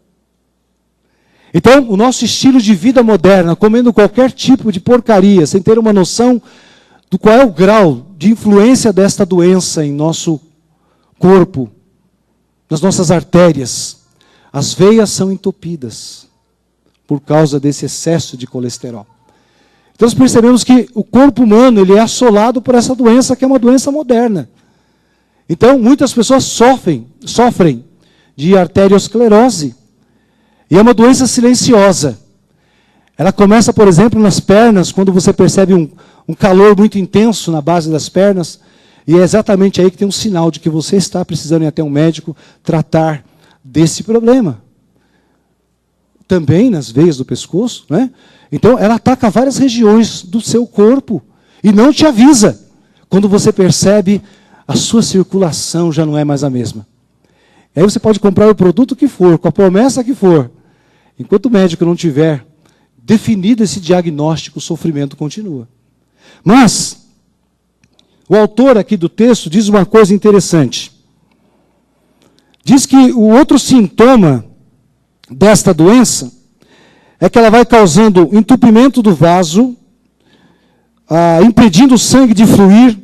Então, o nosso estilo de vida moderna, comendo qualquer tipo de porcaria, sem ter uma noção do qual é o grau de influência desta doença em nosso corpo, nas nossas artérias, as veias são entupidas por causa desse excesso de colesterol. Então nós percebemos que o corpo humano ele é assolado por essa doença, que é uma doença moderna. Então muitas pessoas sofrem de arteriosclerose. E é uma doença silenciosa. Ela começa, por exemplo, nas pernas, quando você percebe um calor muito intenso na base das pernas, e é exatamente aí que tem um sinal de que você está precisando ir até um médico tratar desse problema. Também nas veias do pescoço, né? Então, ela ataca várias regiões do seu corpo e não te avisa. Quando você percebe, a sua circulação já não é mais a mesma. Aí você pode comprar o produto que for, com a promessa que for. Enquanto o médico não tiver definido esse diagnóstico, o sofrimento continua. Mas, o autor aqui do texto diz uma coisa interessante. Diz que o outro sintoma desta doença é que ela vai causando entupimento do vaso, impedindo o sangue de fluir,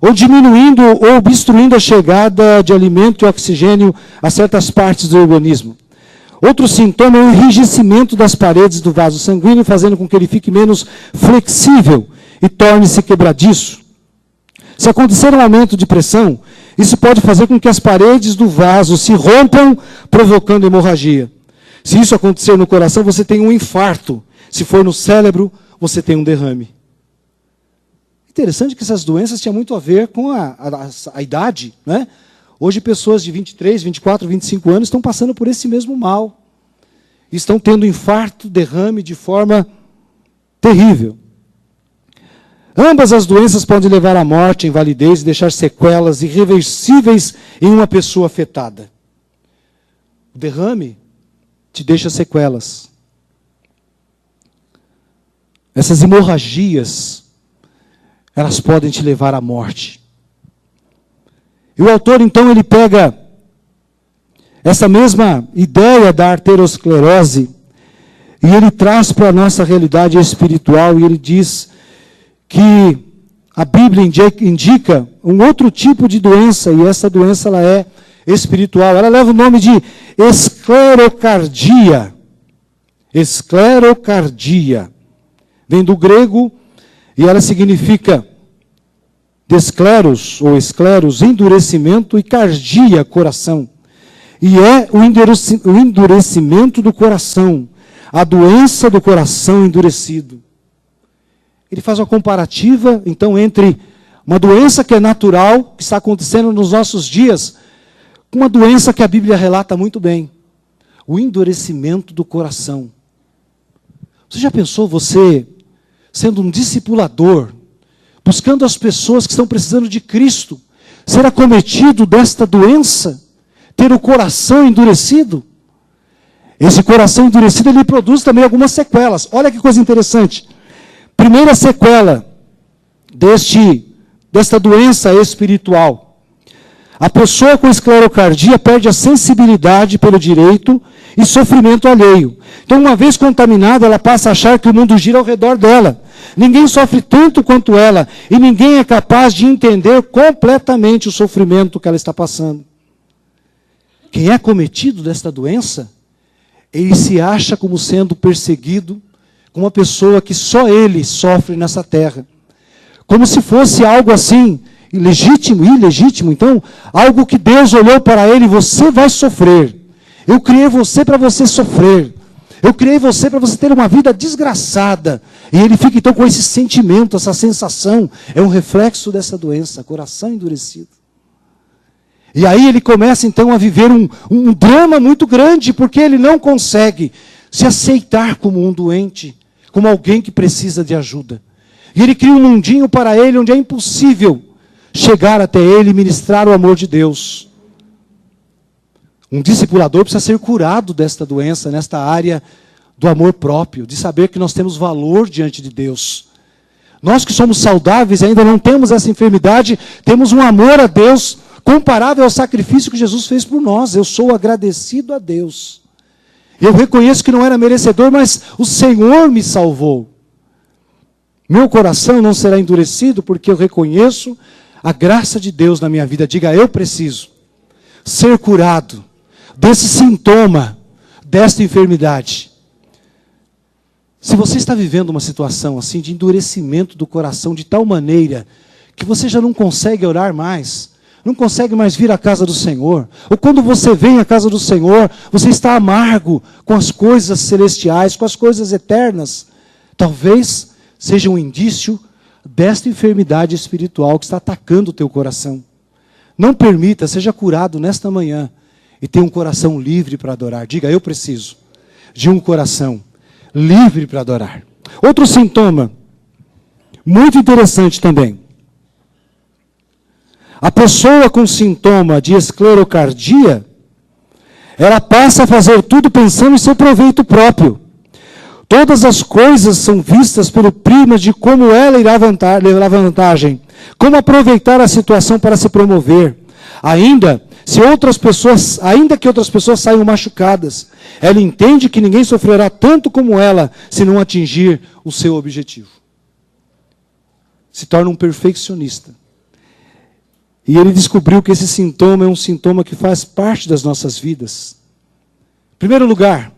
ou diminuindo ou obstruindo a chegada de alimento e oxigênio a certas partes do organismo. Outro sintoma é o enrijecimento das paredes do vaso sanguíneo, fazendo com que ele fique menos flexível e torne-se quebradiço. Se acontecer um aumento de pressão, isso pode fazer com que as paredes do vaso se rompam, provocando hemorragia. Se isso acontecer no coração, você tem um infarto. Se for no cérebro, você tem um derrame. Interessante que essas doenças tinham muito a ver com a idade, né? Hoje, pessoas de 23, 24, 25 anos estão passando por esse mesmo mal. Estão tendo infarto, derrame de forma terrível. Ambas as doenças podem levar à morte, à invalidez e deixar sequelas irreversíveis em uma pessoa afetada. O derrame te deixa sequelas. Essas hemorragias, elas podem te levar à morte. E o autor, então, ele pega essa mesma ideia da arteriosclerose e ele traz para a nossa realidade espiritual e ele diz que a Bíblia indica um outro tipo de doença, e essa doença ela é espiritual. Ela leva o nome de esclerocardia. Esclerocardia. Vem do grego e ela significa descleros, ou escleros, endurecimento, e cardia, coração. E é o endurecimento do coração, a doença do coração endurecido. Ele faz uma comparativa, então, entre uma doença que é natural, que está acontecendo nos nossos dias, com uma doença que a Bíblia relata muito bem, o endurecimento do coração. Você já pensou, você, sendo um discipulador, buscando as pessoas que estão precisando de Cristo, ser acometido desta doença, ter o coração endurecido? Esse coração endurecido, ele produz também algumas sequelas. Olha que coisa interessante. Primeira sequela desta doença espiritual. A pessoa com esclerocardia perde a sensibilidade pelo direito e sofrimento alheio. Então, uma vez contaminada, ela passa a achar que o mundo gira ao redor dela. Ninguém sofre tanto quanto ela, e ninguém é capaz de entender completamente o sofrimento que ela está passando. Quem é acometido desta doença, ele se acha como sendo perseguido, como uma pessoa que só ele sofre nessa terra. Como se fosse algo assim, ilegítimo. Então, algo que Deus olhou para ele, você vai sofrer. Eu criei você para você sofrer. Eu criei você para você ter uma vida desgraçada. E ele fica então com esse sentimento, essa sensação. É um reflexo dessa doença, coração endurecido. E aí ele começa então a viver um drama muito grande, porque ele não consegue se aceitar como um doente, como alguém que precisa de ajuda. E ele cria um mundinho para ele onde é impossível chegar até ele e ministrar o amor de Deus. Um discipulador precisa ser curado desta doença, nesta área do amor próprio, de saber que nós temos valor diante de Deus. Nós que somos saudáveis ainda não temos essa enfermidade, temos um amor a Deus comparável ao sacrifício que Jesus fez por nós. Eu sou agradecido a Deus. Eu reconheço que não era merecedor, mas o Senhor me salvou. Meu coração não será endurecido porque eu reconheço a graça de Deus na minha vida. Diga, eu preciso ser curado desse sintoma, desta enfermidade. Se você está vivendo uma situação assim de endurecimento do coração de tal maneira que você já não consegue orar mais, não consegue mais vir à casa do Senhor, ou quando você vem à casa do Senhor, você está amargo com as coisas celestiais, com as coisas eternas, talvez seja um indício desta enfermidade espiritual que está atacando o teu coração. Não permita, seja curado nesta manhã e tenha um coração livre para adorar. Diga, eu preciso de um coração livre para adorar. Outro sintoma, muito interessante também. A pessoa com sintoma de esclerocardia, ela passa a fazer tudo pensando em seu proveito próprio. Todas as coisas são vistas pelo prisma de como ela irá levar vantagem, como aproveitar a situação para se promover. Ainda que outras pessoas saiam machucadas, ela entende que ninguém sofrerá tanto como ela se não atingir o seu objetivo. Se torna um perfeccionista. E ele descobriu que esse sintoma é um sintoma que faz parte das nossas vidas. Em primeiro lugar,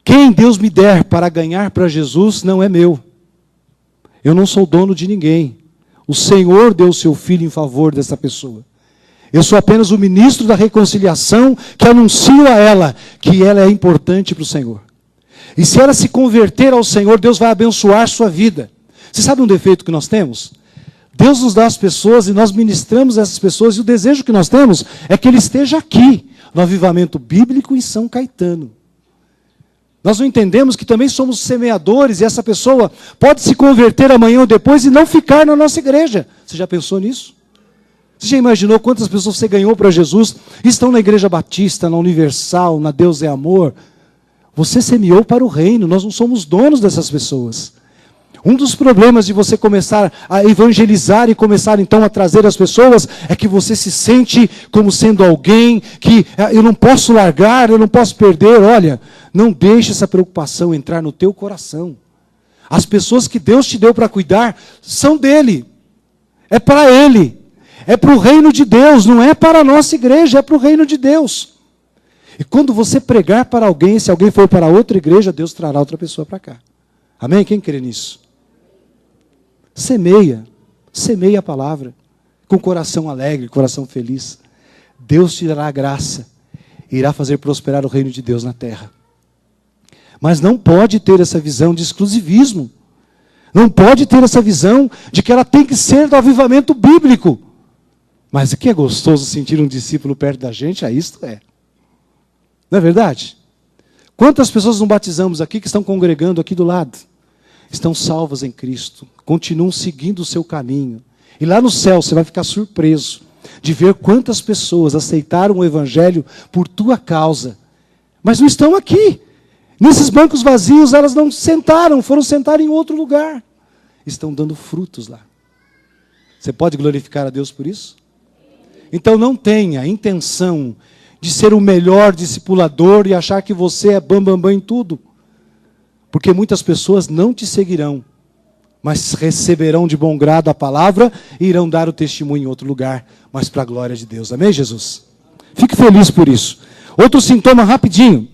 quem Deus me der para ganhar para Jesus não é meu. Eu não sou dono de ninguém. O Senhor deu o seu Filho em favor dessa pessoa. Eu sou apenas o ministro da reconciliação que anuncio a ela que ela é importante para o Senhor. E se ela se converter ao Senhor, Deus vai abençoar sua vida. Você sabe um defeito que nós temos? Deus nos dá as pessoas e nós ministramos essas pessoas, e o desejo que nós temos é que ele esteja aqui, no avivamento bíblico em São Caetano. Nós não entendemos que também somos semeadores, e essa pessoa pode se converter amanhã ou depois e não ficar na nossa igreja. Você já pensou nisso? Você já imaginou quantas pessoas você ganhou para Jesus? Estão na Igreja Batista, na Universal, na Deus é Amor. Você semeou para o reino, nós não somos donos dessas pessoas. Um dos problemas de você começar a evangelizar e começar então a trazer as pessoas é que você se sente como sendo alguém que eu não posso largar, eu não posso perder. Olha, não deixe essa preocupação entrar no teu coração. As pessoas que Deus te deu para cuidar são dele. É para ele. É para o reino de Deus, não é para a nossa igreja, é para o reino de Deus. E quando você pregar para alguém, se alguém for para outra igreja, Deus trará outra pessoa para cá. Amém? Quem crê nisso? Semeia a palavra, com coração alegre, coração feliz. Deus te dará a graça, irá fazer prosperar o reino de Deus na terra. Mas não pode ter essa visão de exclusivismo. Não pode ter essa visão de que ela tem que ser do avivamento bíblico. Mas o que é gostoso sentir um discípulo perto da gente? Isto é. Não é verdade? Quantas pessoas não batizamos aqui que estão congregando aqui do lado? Estão salvas em Cristo, continuam seguindo o seu caminho. E lá no céu você vai ficar surpreso de ver quantas pessoas aceitaram o Evangelho por tua causa. Mas não estão aqui. Nesses bancos vazios elas não sentaram, foram sentar em outro lugar. Estão dando frutos lá. Você pode glorificar a Deus por isso? Então não tenha intenção de ser o melhor discipulador e achar que você é bam em tudo. Porque muitas pessoas não te seguirão, mas receberão de bom grado a palavra e irão dar o testemunho em outro lugar, mas para a glória de Deus. Amém, Jesus? Fique feliz por isso. Outro sintoma rapidinho.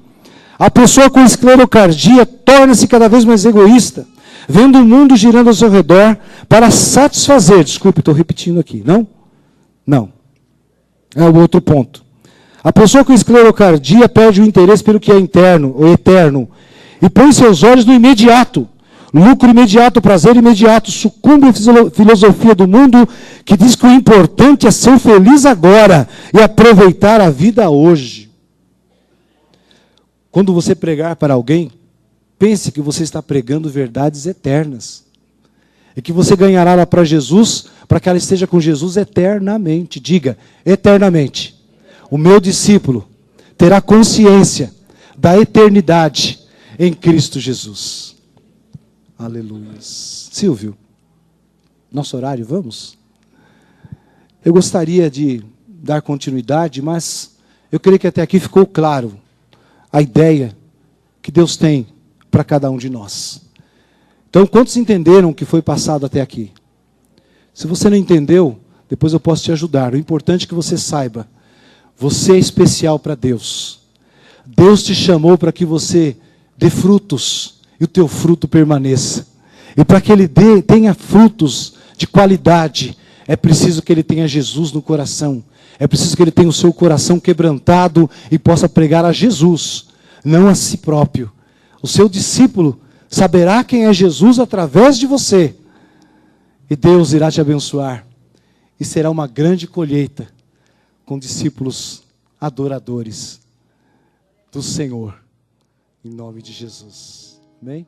A pessoa com esclerocardia torna-se cada vez mais egoísta, vendo o mundo girando ao seu redor para satisfazer. Desculpe, estou repetindo aqui. Não? Não. É o outro ponto. A pessoa com esclerocardia perde o interesse pelo que é interno, ou eterno, e põe seus olhos no imediato. Lucro imediato, prazer imediato, sucumbe à filosofia do mundo que diz que o importante é ser feliz agora e aproveitar a vida hoje. Quando você pregar para alguém, pense que você está pregando verdades eternas. E que você ganhará ela para Jesus, para que ela esteja com Jesus eternamente. Diga, eternamente. O meu discípulo terá consciência da eternidade em Cristo Jesus. Aleluia. Silvio, nosso horário, vamos? Eu gostaria de dar continuidade, mas eu creio que até aqui ficou claro a ideia que Deus tem para cada um de nós. Então, quantos entenderam o que foi passado até aqui? Se você não entendeu, depois eu posso te ajudar. O importante é que você saiba, você é especial para Deus. Deus te chamou para que você dê frutos e o teu fruto permaneça. E para que ele tenha frutos de qualidade, é preciso que ele tenha Jesus no coração. É preciso que ele tenha o seu coração quebrantado e possa pregar a Jesus, não a si próprio. O seu discípulo saberá quem é Jesus através de você. E Deus irá te abençoar. E será uma grande colheita com discípulos adoradores do Senhor. Em nome de Jesus. Amém?